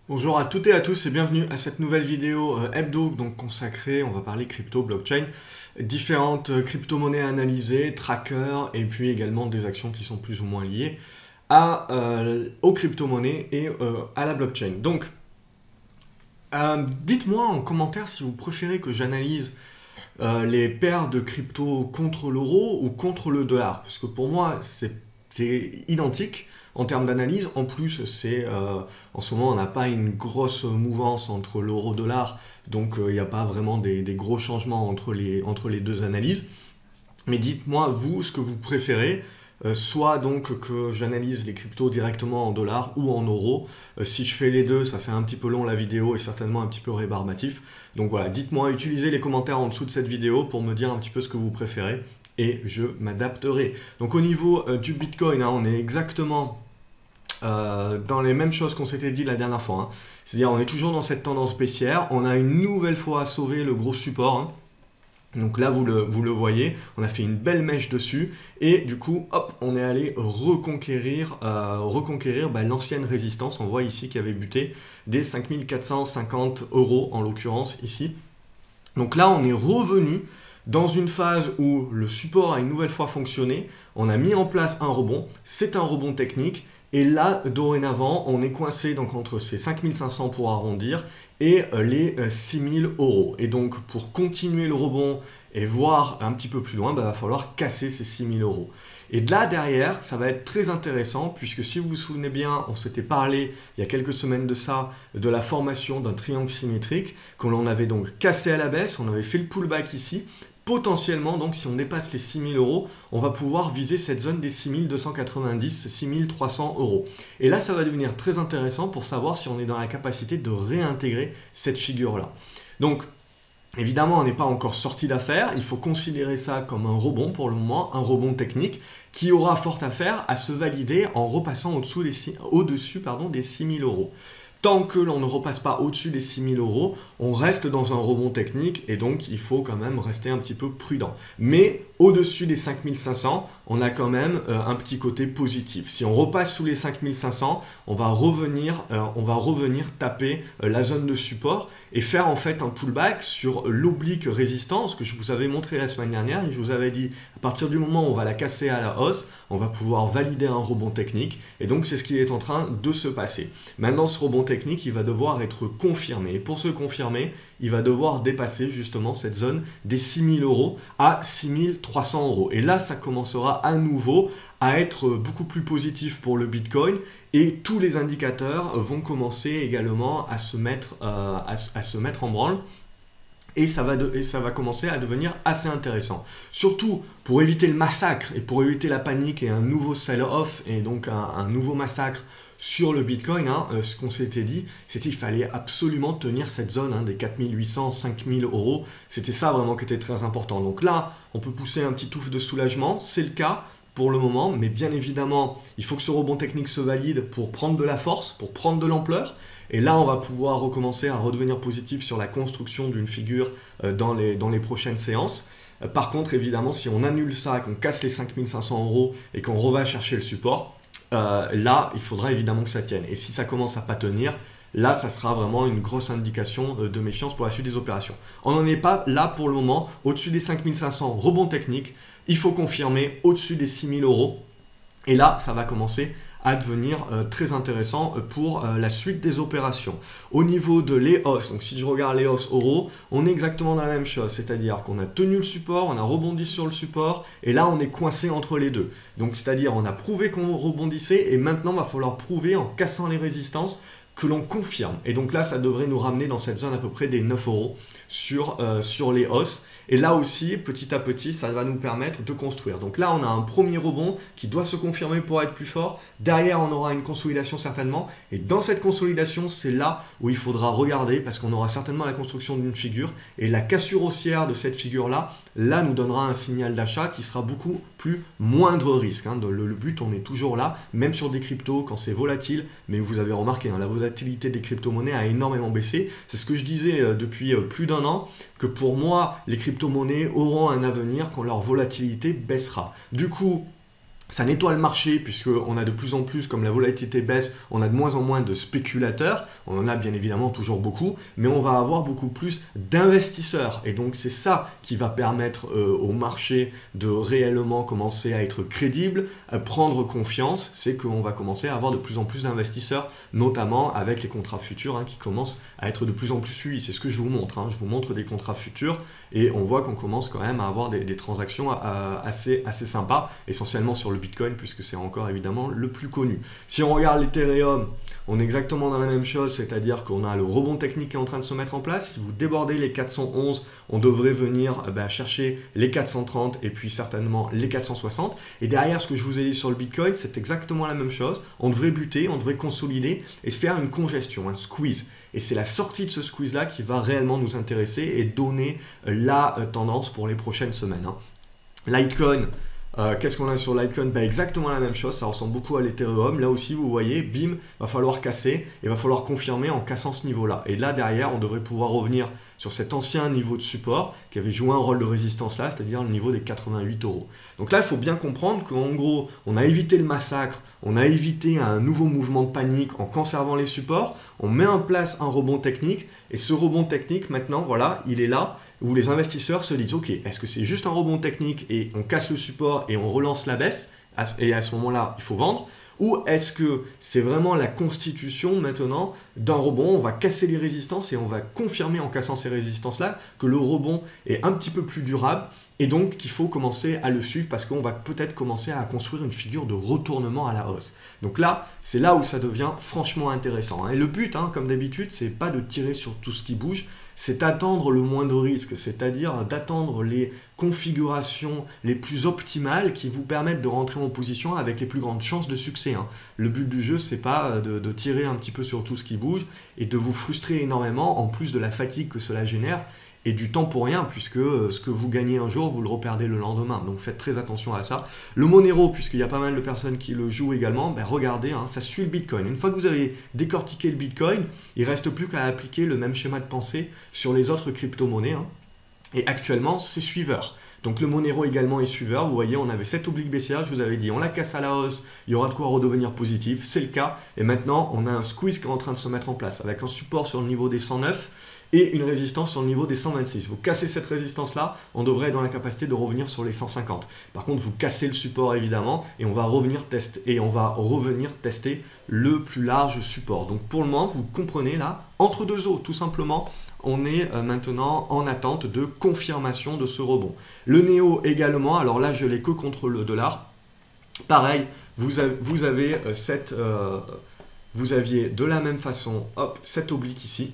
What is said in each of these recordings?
Bonjour à toutes et à tous et bienvenue à cette nouvelle vidéo hebdo donc consacrée, on va parler crypto, blockchain, différentes crypto-monnaies analysées, trackers et puis également des actions qui sont plus ou moins liées aux crypto-monnaies et à la blockchain. Donc, dites-moi en commentaire si vous préférez que j'analyse les paires de crypto contre l'euro ou contre le dollar, parce que pour moi c'est identique en termes d'analyse. En plus, en ce moment on n'a pas une grosse mouvance entre l'euro-dollar, donc il n'y a pas vraiment des gros changements entre les deux analyses. Mais dites-moi vous ce que vous préférez. Soit donc que j'analyse les cryptos directement en dollars ou en euros. Si je fais les deux, ça fait un petit peu long la vidéo et certainement un petit peu rébarbatif. Donc voilà, dites-moi, utilisez les commentaires en dessous de cette vidéo pour me dire un petit peu ce que vous préférez et je m'adapterai. Donc au niveau du Bitcoin, hein, on est exactement dans les mêmes choses qu'on s'était dit la dernière fois, hein. C'est-à-dire on est toujours dans cette tendance baissière, on a une nouvelle fois sauvé le gros support, hein. Donc là, vous le voyez, on a fait une belle mèche dessus et du coup, hop, on est allé reconquérir l'ancienne résistance. On voit ici qu'il y avait buté des 5450 € en l'occurrence ici. Donc là, on est revenu dans une phase où le support a une nouvelle fois fonctionné. On a mis en place un rebond. C'est un rebond technique. Et là, dorénavant, on est coincé donc entre ces 5500 pour arrondir et les 6000 €. Et donc, pour continuer le rebond et voir un petit peu plus loin, il va falloir casser ces 6000 €. Et de là, derrière, ça va être très intéressant, puisque si vous vous souvenez bien, on s'était parlé il y a quelques semaines de ça, de la formation d'un triangle symétrique, que l'on avait donc cassé à la baisse, on avait fait le pullback ici. Potentiellement, donc, si on dépasse les 6000 €, on va pouvoir viser cette zone des 6290, 6300 €. Et là, ça va devenir très intéressant pour savoir si on est dans la capacité de réintégrer cette figure-là. Donc, évidemment, on n'est pas encore sorti d'affaire. Il faut considérer ça comme un rebond pour le moment, un rebond technique qui aura fort à faire à se valider en repassant au-dessus des 6000 €. Tant que l'on ne repasse pas au-dessus des 6000 €, on reste dans un rebond technique et donc il faut quand même rester un petit peu prudent. Mais au-dessus des 5500, on a quand même un petit côté positif. Si on repasse sous les 5500, on va revenir taper la zone de support et faire en fait un pullback sur l'oblique résistance que je vous avais montré la semaine dernière et je vous avais dit à partir du moment où on va la casser à la hausse, on va pouvoir valider un rebond technique et donc c'est ce qui est en train de se passer. Maintenant, ce rebond technique, il va devoir être confirmé. Et pour se confirmer, il va devoir dépasser justement cette zone des 6000 € à 6300 €. Et là, ça commencera à nouveau à être beaucoup plus positif pour le Bitcoin et tous les indicateurs vont commencer également à se mettre en branle. Et ça va commencer à devenir assez intéressant. Surtout pour éviter le massacre et pour éviter la panique et un nouveau sell-off et donc un nouveau massacre sur le Bitcoin, hein, ce qu'on s'était dit, c'était qu'il fallait absolument tenir cette zone, hein, des 4800, 5000 €. C'était ça vraiment qui était très important. Donc là, on peut pousser un petit ouf de soulagement, c'est le cas pour le moment, mais bien évidemment, il faut que ce rebond technique se valide pour prendre de la force, pour prendre de l'ampleur. Et là, on va pouvoir recommencer à redevenir positif sur la construction d'une figure dans les prochaines séances. Par contre, évidemment, si on annule ça, qu'on casse les 5500 € et qu'on reva chercher le support, là, il faudra évidemment que ça tienne. Et si ça commence à pas tenir, là, ça sera vraiment une grosse indication de méfiance pour la suite des opérations. On n'en est pas là pour le moment. Au-dessus des 5500, rebond technique. Il faut confirmer au-dessus des 6000 €. Et là, ça va commencer à devenir très intéressant pour la suite des opérations. Au niveau de l'EOS, donc si je regarde l'EOS euro, on est exactement dans la même chose, c'est-à-dire qu'on a tenu le support, on a rebondi sur le support, et là on est coincé entre les deux. Donc c'est-à-dire on a prouvé qu'on rebondissait, et maintenant il va falloir prouver en cassant les résistances que l'on confirme. Et donc là, ça devrait nous ramener dans cette zone à peu près des 9 € sur les hausses. Et là aussi, petit à petit, ça va nous permettre de construire. Donc là, on a un premier rebond qui doit se confirmer pour être plus fort. Derrière, on aura une consolidation certainement. Et dans cette consolidation, c'est là où il faudra regarder parce qu'on aura certainement la construction d'une figure. Et la cassure haussière de cette figure-là, là, nous donnera un signal d'achat qui sera beaucoup plus moindre risque, hein. Le but, on est toujours là, même sur des cryptos, quand c'est volatile. Mais vous avez remarqué, hein, la volatilité des crypto-monnaies a énormément baissé. C'est ce que je disais depuis plus d'un an, que pour moi, les crypto-monnaies auront un avenir quand leur volatilité baissera. Du coup, Ça nettoie le marché puisqu'on a de plus en plus, comme la volatilité baisse, on a de moins en moins de spéculateurs. On en a bien évidemment toujours beaucoup, mais on va avoir beaucoup plus d'investisseurs. Et donc c'est ça qui va permettre au marché de réellement commencer à être crédible, à prendre confiance. C'est qu'on va commencer à avoir de plus en plus d'investisseurs, notamment avec les contrats futurs qui commencent à être de plus en plus suivis. C'est ce que je vous montre. Je vous montre des contrats futurs et on voit qu'on commence quand même à avoir des transactions assez sympas, essentiellement sur le Bitcoin, puisque c'est encore évidemment le plus connu. Si on regarde l'Ethereum, on est exactement dans la même chose, c'est-à-dire qu'on a le rebond technique qui est en train de se mettre en place. Si vous débordez les 411, on devrait venir chercher les 430 et puis certainement les 460. Et derrière, ce que je vous ai dit sur le Bitcoin, c'est exactement la même chose. On devrait buter, on devrait consolider et faire une congestion, un squeeze. Et c'est la sortie de ce squeeze-là qui va réellement nous intéresser et donner la tendance pour les prochaines semaines. Litecoin, qu'est-ce qu'on a sur Litecoin? Exactement la même chose, ça ressemble beaucoup à l'Ethereum. Là aussi, vous voyez, bim, va falloir casser et va falloir confirmer en cassant ce niveau-là. Et là, derrière, on devrait pouvoir revenir sur cet ancien niveau de support qui avait joué un rôle de résistance là, c'est-à-dire le niveau des 88 €. Donc là, il faut bien comprendre qu'en gros, on a évité le massacre, on a évité un nouveau mouvement de panique en conservant les supports, on met en place un rebond technique, et ce rebond technique, maintenant, voilà, il est là, où les investisseurs se disent, ok, est-ce que c'est juste un rebond technique et on casse le support et on relance la baisse, et à ce moment-là, il faut vendre, ou est-ce que c'est vraiment la constitution maintenant d'un rebond? On va casser les résistances et on va confirmer en cassant ces résistances-là que le rebond est un petit peu plus durable et donc qu'il faut commencer à le suivre parce qu'on va peut-être commencer à construire une figure de retournement à la hausse. Donc là, c'est là où ça devient franchement intéressant. Et le but, comme d'habitude, c'est pas de tirer sur tout ce qui bouge, c'est d'attendre le moindre risque, c'est-à-dire d'attendre les configurations les plus optimales qui vous permettent de rentrer en position avec les plus grandes chances de succès. Le but du jeu, c'est pas de tirer un petit peu sur tout ce qui bouge et de vous frustrer énormément, en plus de la fatigue que cela génère, et du temps pour rien, puisque ce que vous gagnez un jour, vous le reperdez le lendemain. Donc faites très attention à ça. Le Monero, puisqu'il y a pas mal de personnes qui le jouent également, regardez, ça suit le Bitcoin. Une fois que vous avez décortiqué le Bitcoin, il ne reste plus qu'à appliquer le même schéma de pensée sur les autres crypto-monnaies. Et actuellement, c'est suiveur. Donc le Monero également est suiveur. Vous voyez, on avait cette oblique baissière, je vous avais dit, on la casse à la hausse, il y aura de quoi redevenir positif. C'est le cas. Et maintenant, on a un squeeze qui est en train de se mettre en place, avec un support sur le niveau des 109 et une résistance sur le niveau des 126. Vous cassez cette résistance-là, on devrait être dans la capacité de revenir sur les 150. Par contre, vous cassez le support évidemment, et on va revenir tester le plus large support. Donc pour le moment, vous comprenez là, entre deux eaux, tout simplement, on est maintenant en attente de confirmation de ce rebond. Le Néo également, alors là, je l'ai que contre le dollar. Pareil, vous aviez de la même façon, hop, cette oblique ici.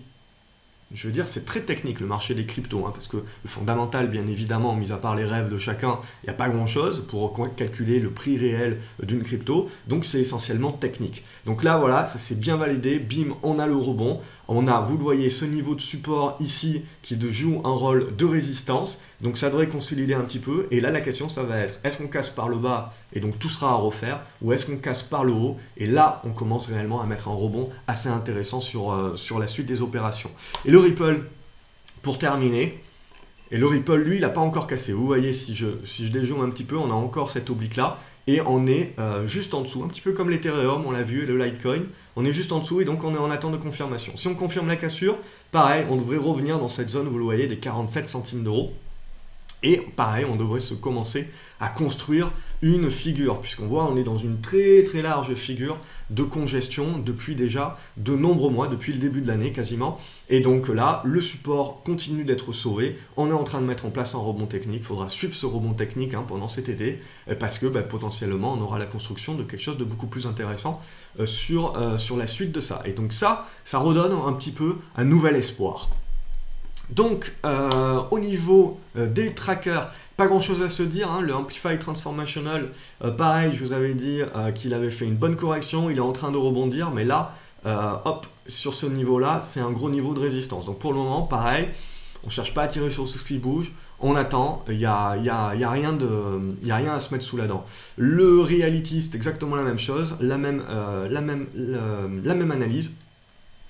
Je veux dire, c'est très technique le marché des cryptos, parce que le fondamental, bien évidemment, mis à part les rêves de chacun, il n'y a pas grand-chose pour calculer le prix réel d'une crypto, donc c'est essentiellement technique. Donc là, voilà, ça s'est bien validé, bim, on a le rebond, on a, vous le voyez, ce niveau de support ici qui joue un rôle de résistance, donc ça devrait consolider un petit peu, et là, la question, ça va être, est-ce qu'on casse par le bas, et donc tout sera à refaire, ou est-ce qu'on casse par le haut, et là, on commence réellement à mettre un rebond assez intéressant sur la suite des opérations. Et le Ripple, pour terminer, et le Ripple, lui, il n'a pas encore cassé. Vous voyez, si je dézoome un petit peu, on a encore cette oblique-là, et on est juste en dessous, un petit peu comme l'Ethereum, on l'a vu, et le Litecoin, on est juste en dessous, et donc on est en attente de confirmation. Si on confirme la cassure, pareil, on devrait revenir dans cette zone, vous le voyez, des 47 centimes d'euros. Et pareil, on devrait se commencer à construire une figure, puisqu'on voit on est dans une très très large figure de congestion depuis déjà de nombreux mois, depuis le début de l'année quasiment. Et donc là, le support continue d'être sauvé. On est en train de mettre en place un rebond technique. Il faudra suivre ce rebond technique pendant cet été, parce que potentiellement, on aura la construction de quelque chose de beaucoup plus intéressant sur la suite de ça. Et donc ça redonne un petit peu un nouvel espoir. Donc, au niveau des trackers, pas grand chose à se dire, le Amplify Transformational, pareil, je vous avais dit qu'il avait fait une bonne correction, il est en train de rebondir, mais là, hop, sur ce niveau-là, c'est un gros niveau de résistance. Donc pour le moment, pareil, on ne cherche pas à tirer sur tout ce qui bouge, on attend, il n'y a rien à se mettre sous la dent. Le Reality, c'est exactement la même chose, la même analyse.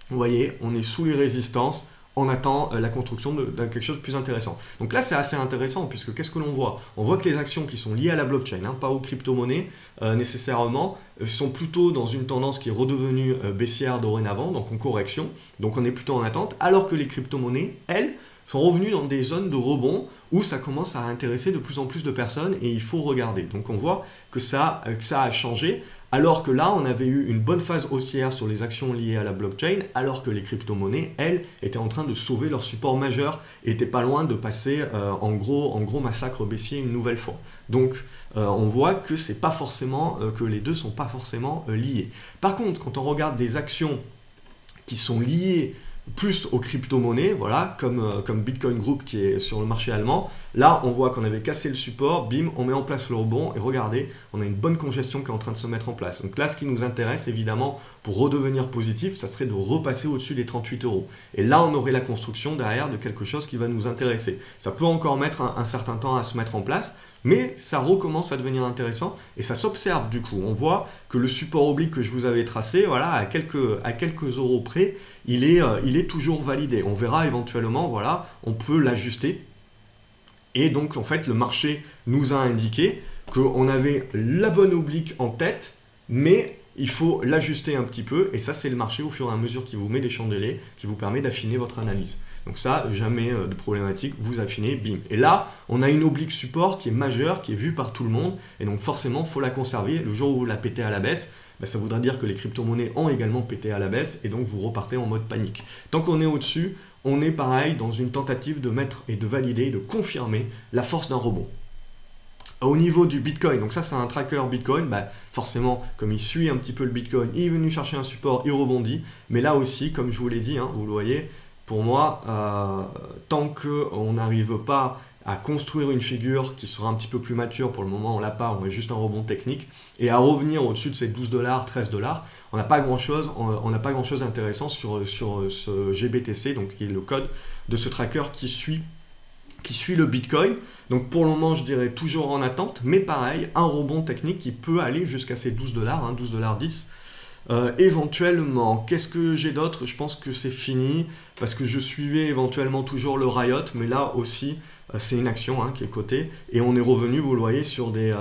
Vous voyez, on est sous les résistances, on attend la construction de quelque chose de plus intéressant. Donc là, c'est assez intéressant, puisque qu'est-ce que l'on voit? On voit que les actions qui sont liées à la blockchain, hein, pas aux crypto-monnaies nécessairement, sont plutôt dans une tendance qui est redevenue baissière dorénavant, donc en correction, donc on est plutôt en attente, alors que les crypto-monnaies, elles, sont revenus dans des zones de rebond où ça commence à intéresser de plus en plus de personnes et il faut regarder. Donc on voit que ça a changé, alors que là on avait eu une bonne phase haussière sur les actions liées à la blockchain, alors que les crypto-monnaies, elles, étaient en train de sauver leur support majeur et étaient pas loin de passer en gros massacre baissier une nouvelle fois. Donc on voit que c'est pas forcément, que les deux sont pas forcément liés. Par contre, quand on regarde des actions qui sont liées plus aux crypto-monnaies, voilà, comme Bitcoin Group qui est sur le marché allemand. Là, on voit qu'on avait cassé le support, bim, on met en place le rebond, et regardez, on a une bonne congestion qui est en train de se mettre en place. Donc là, ce qui nous intéresse, évidemment, pour redevenir positif, ça serait de repasser au-dessus des 38 €. Et là, on aurait la construction derrière de quelque chose qui va nous intéresser. Ça peut encore mettre un certain temps à se mettre en place, mais ça recommence à devenir intéressant, et ça s'observe du coup. On voit que le support oblique que je vous avais tracé, voilà, à quelques euros près, il est toujours validé. On verra éventuellement, voilà, on peut l'ajuster. Et donc, en fait, le marché nous a indiqué qu'on avait la bonne oblique en tête, mais il faut l'ajuster un petit peu. Et ça, c'est le marché au fur et à mesure qui vous met des chandeliers, qui vous permet d'affiner votre analyse. Donc ça, jamais de problématique, vous affinez, bim. Et là, on a une oblique support qui est majeure, qui est vue par tout le monde. Et donc forcément, il faut la conserver. Le jour où vous la pétez à la baisse, ben, ça voudra dire que les crypto-monnaies ont également pété à la baisse. Et donc, vous repartez en mode panique. Tant qu'on est au-dessus, on est pareil dans une tentative de mettre et de valider, de confirmer la force d'un rebond. Au niveau du Bitcoin, donc ça c'est un tracker Bitcoin, bah forcément comme il suit un petit peu le Bitcoin, il est venu chercher un support, il rebondit. Mais là aussi, comme je vous l'ai dit, hein, vous le voyez, pour moi, tant qu'on n'arrive pas à construire une figure qui sera un petit peu plus mature, pour le moment on l'a pas, on a juste un rebond technique, et à revenir au-dessus de ces 12 $, 13 $, on n'a pas grand-chose d'intéressant sur ce GBTC, donc qui est le code de ce tracker qui suit le Bitcoin. Donc pour le moment, je dirais toujours en attente, mais pareil, un rebond technique qui peut aller jusqu'à ces 12 $, hein, 12,10 $. Éventuellement, qu'est-ce que j'ai d'autre? Je pense que c'est fini, parce que je suivais éventuellement toujours le Riot, mais là aussi, c'est une action hein, qui est cotée, et on est revenu, vous le voyez, sur des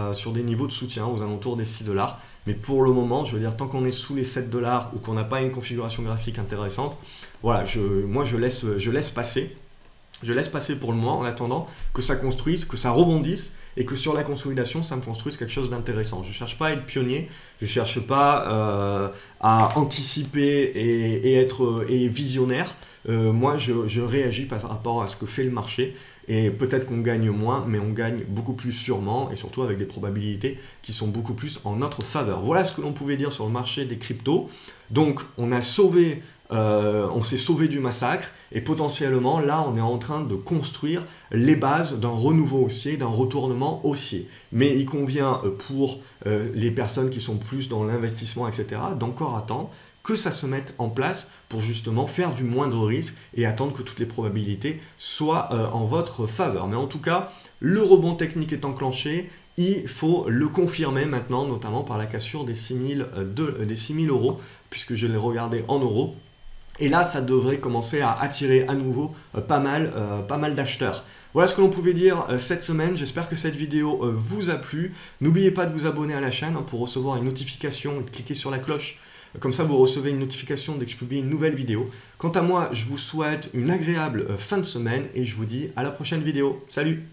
niveaux de soutien aux alentours des 6 $. Mais pour le moment, je veux dire, tant qu'on est sous les 7 $ ou qu'on n'a pas une configuration graphique intéressante, voilà, moi je laisse passer. Je laisse passer pour le moment en attendant que ça construise, que ça rebondisse et que sur la consolidation, ça me construise quelque chose d'intéressant. Je ne cherche pas à être pionnier, je ne cherche pas à anticiper et être visionnaire. Moi, je réagis par rapport à ce que fait le marché et peut-être qu'on gagne moins, mais on gagne beaucoup plus sûrement et surtout avec des probabilités qui sont beaucoup plus en notre faveur. Voilà ce que l'on pouvait dire sur le marché des cryptos. Donc, on s'est sauvé du massacre et potentiellement là on est en train de construire les bases d'un renouveau haussier, d'un retournement haussier. Mais il convient pour les personnes qui sont plus dans l'investissement, etc., d'encore attendre que ça se mette en place pour justement faire du moindre risque et attendre que toutes les probabilités soient en votre faveur. Mais en tout cas, le rebond technique est enclenché. Il faut le confirmer maintenant, notamment par la cassure des 6 000 €, puisque je l'ai regardé en euros. Et là, ça devrait commencer à attirer à nouveau pas mal d'acheteurs. Voilà ce que l'on pouvait dire cette semaine. J'espère que cette vidéo vous a plu. N'oubliez pas de vous abonner à la chaîne pour recevoir une notification et de cliquer sur la cloche. Comme ça, vous recevez une notification dès que je publie une nouvelle vidéo. Quant à moi, je vous souhaite une agréable fin de semaine et je vous dis à la prochaine vidéo. Salut!